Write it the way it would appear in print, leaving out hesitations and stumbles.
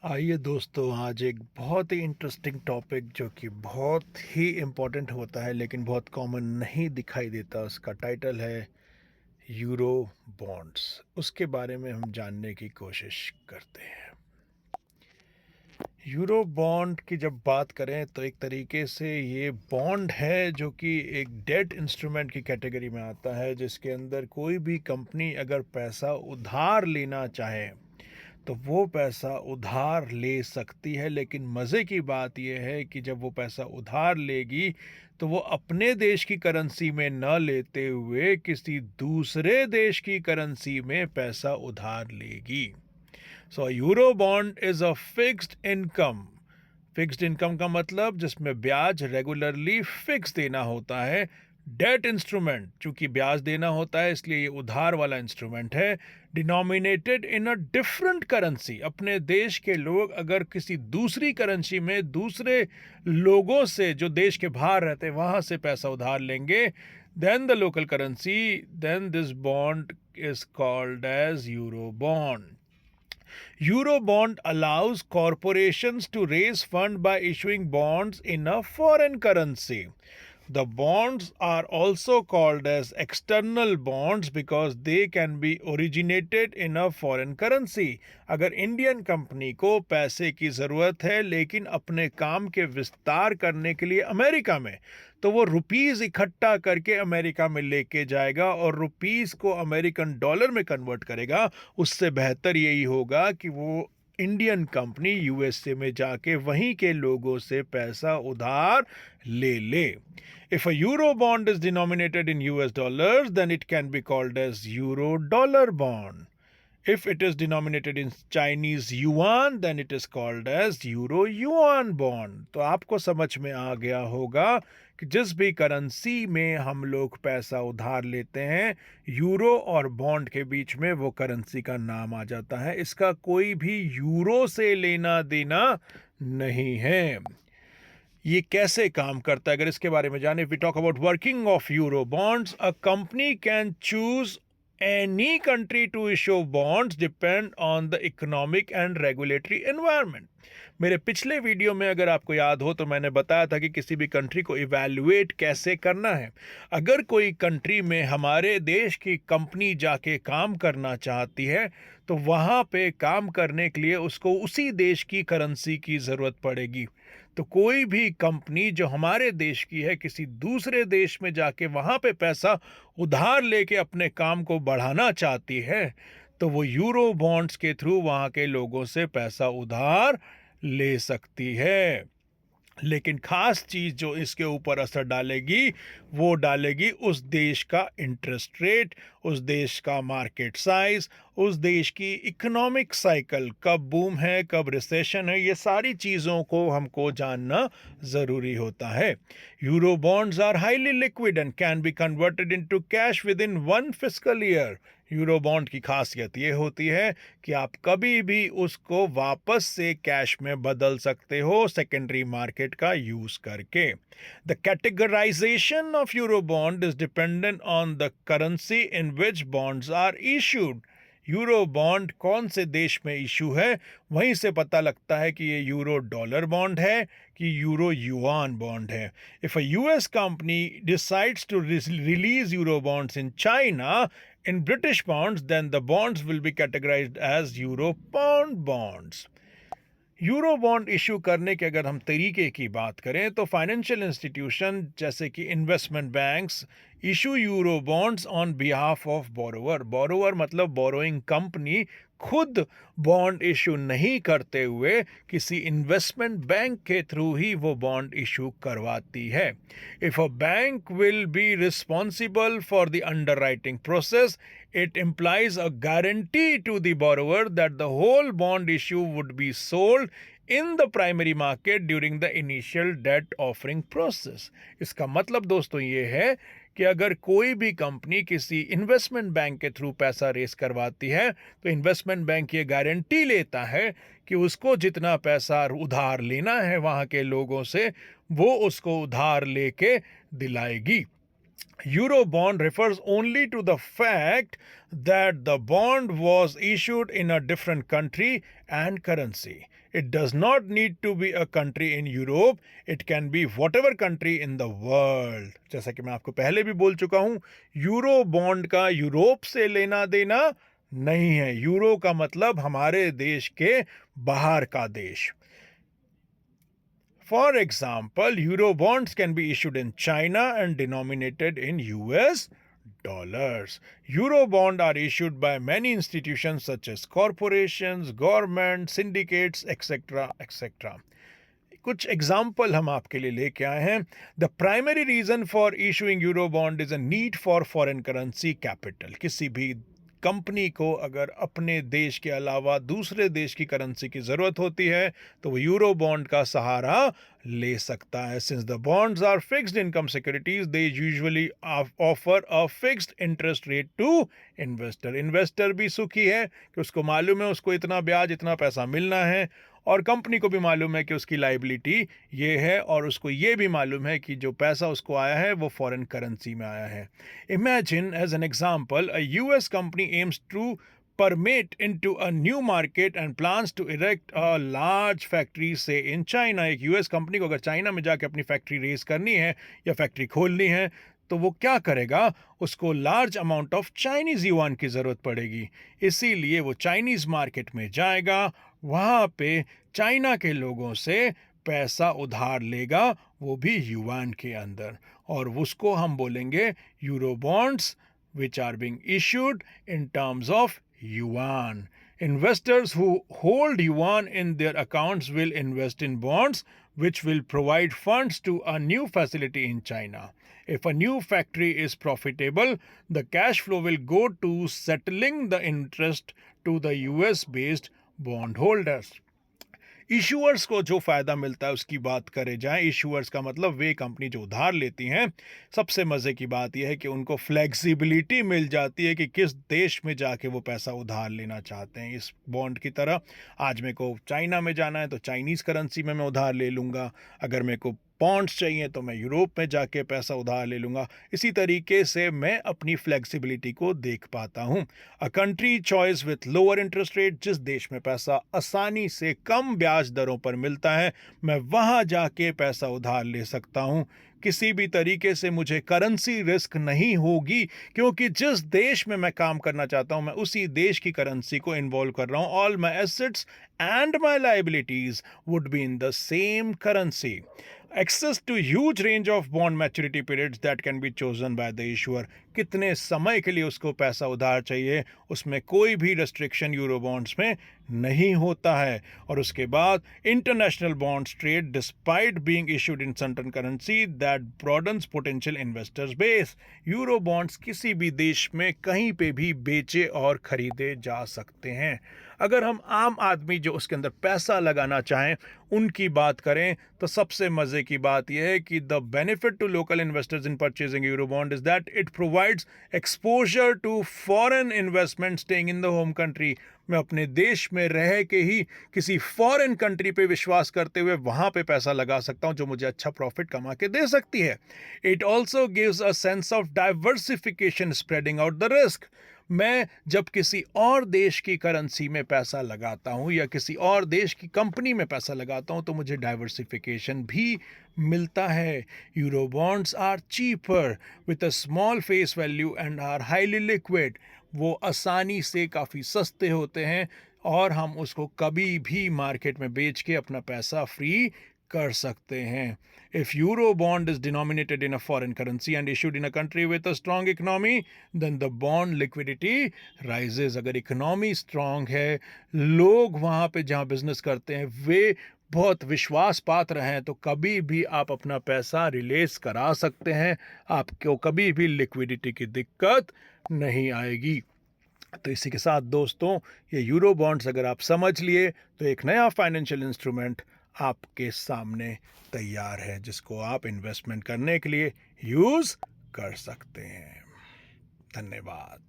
आइए दोस्तों, आज एक बहुत ही इंटरेस्टिंग टॉपिक जो कि बहुत ही इम्पोर्टेंट होता है लेकिन बहुत कॉमन नहीं दिखाई देता, उसका टाइटल है यूरो बॉन्ड्स। उसके बारे में हम जानने की कोशिश करते हैं। यूरो बॉन्ड की जब बात करें तो एक तरीके से ये बॉन्ड है जो कि एक डेट इंस्ट्रूमेंट की कैटेगरी में आता है, जिसके अंदर कोई भी कंपनी अगर पैसा उधार लेना चाहे तो वो पैसा उधार ले सकती है। लेकिन मज़े की बात यह है कि जब वो पैसा उधार लेगी तो वो अपने देश की करेंसी में न लेते हुए किसी दूसरे देश की करेंसी में पैसा उधार लेगी। So euro bond is a fixed income. Fixed income का मतलब जिसमें ब्याज रेगुलरली फिक्स देना होता है। डेट इंस्ट्रूमेंट, चूंकि ब्याज देना होता है इसलिए ये उधार वाला इंस्ट्रूमेंट है। Denominated in a different currency, अपने देश के लोग अगर किसी दूसरी करेंसी में दूसरे लोगों से जो देश के बाहर रहते हैं वहां से पैसा उधार लेंगे, then the local currency, then this bond is called as euro bond. Eurobond allows corporations to raise fund by issuing bonds in a foreign currency. The bonds are also called as external bonds because they can be originated in a foreign currency. अगर Indian company को पैसे की ज़रूरत है लेकिन अपने काम के विस्तार करने के लिए अमेरिका में, तो वो रुपीस इकट्ठा करके अमेरिका में लेके जाएगा और रुपीस को अमेरिकन डॉलर में कन्वर्ट करेगा। उससे बेहतर यही होगा कि वो इंडियन कंपनी यूएसए में जाके वहीं के लोगों से पैसा उधार ले ले। If a euro bond is denominated in US dollars, then it can be called as euro dollar bond. If it is denominated in Chinese yuan, then it is called as euro yuan bond. तो आपको समझ में आ गया होगा कि जिस भी currency में हम लोग पैसा उधार लेते हैं, यूरो और बॉन्ड के बीच में वो करेंसी का नाम आ जाता है। इसका कोई भी यूरो से लेना देना नहीं है। ये कैसे काम करता है अगर इसके बारे में जाने, we talk about working of euro bonds, a company can choose any country to issue bonds depend on the economic and regulatory environment. मेरे पिछले वीडियो में अगर आपको याद हो तो मैंने बताया था कि किसी भी कंट्री को इवैल्यूएट कैसे करना है। अगर कोई कंट्री में हमारे देश की कंपनी जाके काम करना चाहती है तो वहाँ पे काम करने के लिए उसको उसी देश की करेंसी की ज़रूरत पड़ेगी। तो कोई भी कंपनी जो हमारे देश की है किसी दूसरे देश में जाके वहाँ पे पैसा उधार लेके अपने काम को बढ़ाना चाहती है तो वो यूरो बॉन्ड्स के थ्रू वहाँ के लोगों से पैसा उधार ले सकती है। लेकिन खास चीज जो इसके ऊपर असर डालेगी वो डालेगी उस देश का इंटरेस्ट रेट, उस देश का मार्केट साइज, उस देश की इकोनॉमिक साइकिल, कब बूम है कब रिसेशन है, ये सारी चीज़ों को हमको जानना ज़रूरी होता है। Euro bonds are highly liquid and can be converted into cash within 1 fiscal year। Euro bond की खासियत ये होती है कि आप कभी भी उसको वापस से कैश में बदल सकते हो सेकेंडरी मार्केट का यूज करके। The categorization of euro bond is dependent on the currency in which bonds are issued. Euro bond कौन से देश में इशू है वहीं से पता लगता है कि ये यूरो डॉलर बॉन्ड है कि यूरो युआन बॉन्ड है। If a US company decides to release euro bonds in China in British pounds, then the bonds will be categorized as euro pound bonds. Euro bond issue करने के अगर हम तरीके की बात करें तो फाइनेंशियल इंस्टीट्यूशन जैसे कि investment banks issue euro bonds on behalf of borrower. Borrower मतलब बोरोइंग कंपनी खुद बॉन्ड इशू नहीं करते हुए किसी इन्वेस्टमेंट बैंक के थ्रू ही वो बॉन्ड इशू करवाती है। If a bank will be responsible for the underwriting process, it implies a guarantee to the borrower that the whole bond issue would be sold in the primary market during the initial debt offering process। इसका मतलब दोस्तों ये है कि अगर कोई भी company किसी इन्वेस्टमेंट बैंक के थ्रू पैसा रेस करवाती है तो इन्वेस्टमेंट बैंक ये गारंटी लेता है कि उसको जितना पैसा उधार लेना है वहाँ के लोगों से वो उसको उधार लेके दिलाएगी। Eurobond refers only to the fact that the bond was issued in a different country and currency. It does not need to be a country in Europe. It can be whatever country in the world. जैसा कि मैं आपको पहले भी बोल चुका हूं, euro bond का यूरोप से लेना देना नहीं है. यूरो का मतलब हमारे देश के बाहर का देश. For example, euro bonds can be issued in China and denominated in US dollars. Euro bonds are issued by many institutions such as corporations, governments, syndicates, etc. etc. कुछ एग्जाम्पल हम आपके लिए लेके आए हैं. The primary reason for issuing euro bond is a need for foreign currency capital. किसी भी company को अगर अपने देश के अलावा दूसरे देश की करेंसी की ज़रूरत होती है तो वो यूरो बॉन्ड का सहारा ले सकता है. Since the bonds are fixed income securities they usually offer a fixed interest rate to investor. Investor भी सुखी है कि उसको मालूम है उसको इतना ब्याज इतना पैसा मिलना है, और कंपनी को भी मालूम है कि उसकी लाइबिलिटी ये है, और उसको ये भी मालूम है कि जो पैसा उसको आया है वो फॉरेन करेंसी में आया है. Imagine as an example a US company aims to permit into a new market and plans to erect a large factory say in China. एक यूएस कंपनी को अगर चाइना में जाके अपनी फैक्ट्री रेज करनी है या फैक्ट्री खोलनी है तो वो क्या करेगा, उसको large amount of Chinese yuan की ज़रूरत पड़ेगी. इसीलिए वो चाइनीज़ मार्केट में जाएगा, वहाँ पे चाइना के लोगों से पैसा उधार लेगा, वो भी युआन के अंदर, और उसको हम बोलेंगे euro bonds which are being issued in terms of yuan. Investors who hold yuan in their accounts will invest in bonds which will provide funds to a new facility in China. If a new factory is profitable, the cash flow will go to settling the interest to the US based bondholders. Issuers को जो फ़ायदा मिलता है उसकी बात करें जाए. Issuers का मतलब वे कंपनी जो उधार लेती हैं. सबसे मज़े की बात यह है कि उनको फ्लेक्सिबिलिटी मिल जाती है कि किस देश में जाके वो पैसा उधार लेना चाहते हैं. इस बॉन्ड की तरह आज मेरे को चाइना में जाना है तो चाइनीज़ करेंसी में मैं उधार ले लूँगा, अगर मेरे को बॉन्ड्स चाहिए तो मैं यूरोप में जाके पैसा उधार ले लूँगा. इसी तरीके से मैं अपनी फ्लेक्सिबिलिटी को देख पाता हूँ. A country choice with lower interest rate, जिस देश में पैसा आसानी से कम ब्याज दरों पर मिलता है मैं वहाँ जाके पैसा उधार ले सकता हूँ. किसी भी तरीके से मुझे करेंसी रिस्क नहीं होगी, क्योंकि जिस देश में मैं काम करना चाहता हूँ मैं उसी देश की करेंसी को इन्वॉल्व कर रहा हूँ. All my assets and my liabilities would be in the same currency. Access to huge range of bond maturity periods that can be chosen by the issuer. कितने समय के लिए उसको पैसा उधार चाहिए, उसमें कोई भी रेस्ट्रिक्शन यूरो बॉन्ड्स में नहीं होता है. और उसके बाद international bonds trade despite being issued in certain currency that broadens potential investors base. Euro bonds किसी भी देश में कहीं पे भी बेचे और खरीदे जा सकते हैं. अगर हम आम आदमी जो उसके अंदर पैसा लगाना चाहें उनकी बात करें तो सबसे मज़े की बात यह है कि the benefit to local investors in purchasing euro bond is that it provides exposure to foreign investment staying in the home country. मैं अपने देश में रह के ही किसी फॉरेन कंट्री पे विश्वास करते हुए वहाँ पे पैसा लगा सकता हूँ जो मुझे अच्छा प्रॉफिट कमा के दे सकती है. It also gives a sense of diversification, spreading out the risk. मैं जब किसी और देश की करेंसी में पैसा लगाता हूँ या किसी और देश की कंपनी में पैसा लगाता हूँ तो मुझे डाइवर्सिफिकेशन भी मिलता है. Euro bonds are cheaper with a small face value and are highly liquid. वो आसानी से काफ़ी सस्ते होते हैं और हम उसको कभी भी मार्केट में बेच के अपना पैसा फ्री कर सकते हैं. If euro bond is denominated in a foreign currency and issued in a country with a strong economy, then the bond liquidity rises. अगर इकोनॉमी स्ट्रांग है, लोग वहाँ पे जहाँ बिजनेस करते हैं वे बहुत विश्वास पात्र हैं, तो कभी भी आप अपना पैसा रिलीज करा सकते हैं. आपको कभी भी लिक्विडिटी की दिक्कत नहीं आएगी. तो इसी के साथ दोस्तों, ये यूरो बॉन्ड्स अगर आप समझ लिए तो एक नया फाइनेंशियल इंस्ट्रूमेंट आपके सामने तैयार है जिसको आप इन्वेस्टमेंट करने के लिए यूज़ कर सकते हैं. धन्यवाद.